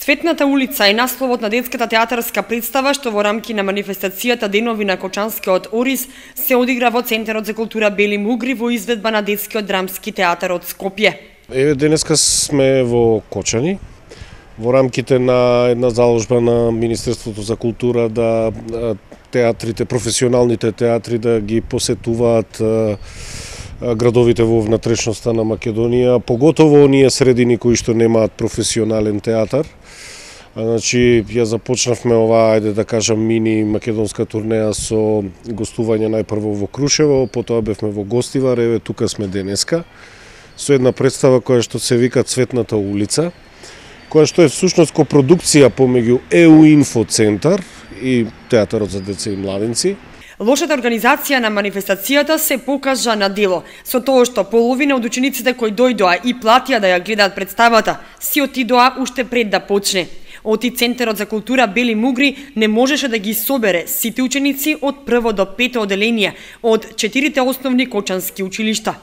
Цветната улица е насловот на детската театарска представа што во рамки на манифестацијата Денови на Кочанскиот Орис се одигра во Центарот за култура Бели Мугри во изведба на Детскиот драмски театар од Скопје. Еве денеска сме во Кочани, во рамките на една заложба на Министерството за култура да театрите, професионалните театри да ги посетуваат градовите во внатрешноста на Македонија, поготово оние средини кои што немаат професионален театар. Значи, ја започнавме оваа, ајде да кажам, мини македонска турнеја со гостување најпрво во Крушево, потоа бевме во Гостивар, еве тука сме денеска, со една представа која што се вика Цветната улица, која што е всушност копродукција помеѓу ЕУ Инфо Центар и Театарот за деца и младинци. Лошата организација на манифестацијата се покажа на дело, со тоа што половина од учениците кои дојдоа и платија да ја гледаат представата, си отидоа уште пред да почне. Оти Центарот за култура Бели Мугри не можеше да ги собере сите ученици од прво до пето оделение од 4 основни кочански училишта.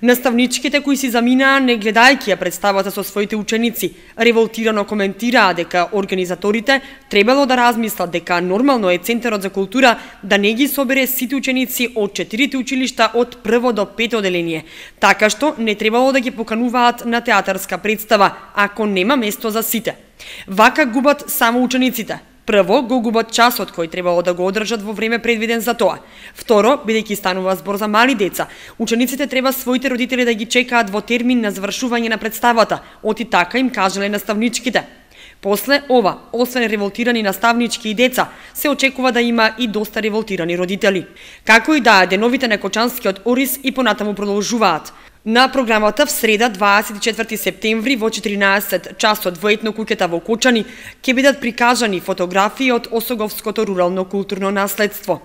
Наставничките кои си заминаа не гледајќи ја представата со своите ученици, револтирано коментираа дека организаторите требало да размислат дека нормално е Центарот за култура да не ги собере сите ученици од 4 училишта од прво до пето оделение, така што не требало да ги покануваат на театарска представа, ако нема место за сите. Вака губат само учениците. Прво, го губат часот кој требало да го одржат во време предвиден за тоа. Второ, бидејќи станува збор за мали деца, учениците треба своите родители да ги чекаат во термин на завршување на представата, оти така им кажале наставничките. После ова, освен револтирани наставнички и деца, се очекува да има и доста револтирани родители. Како и да, деновите на Кочанскиот Орис и понатаму продолжуваат. На програмата в среда 24 септември во 14 часот во етнокуќата во Кочани ќе бидат прикажани фотографии од Осоговското рурално културно наследство.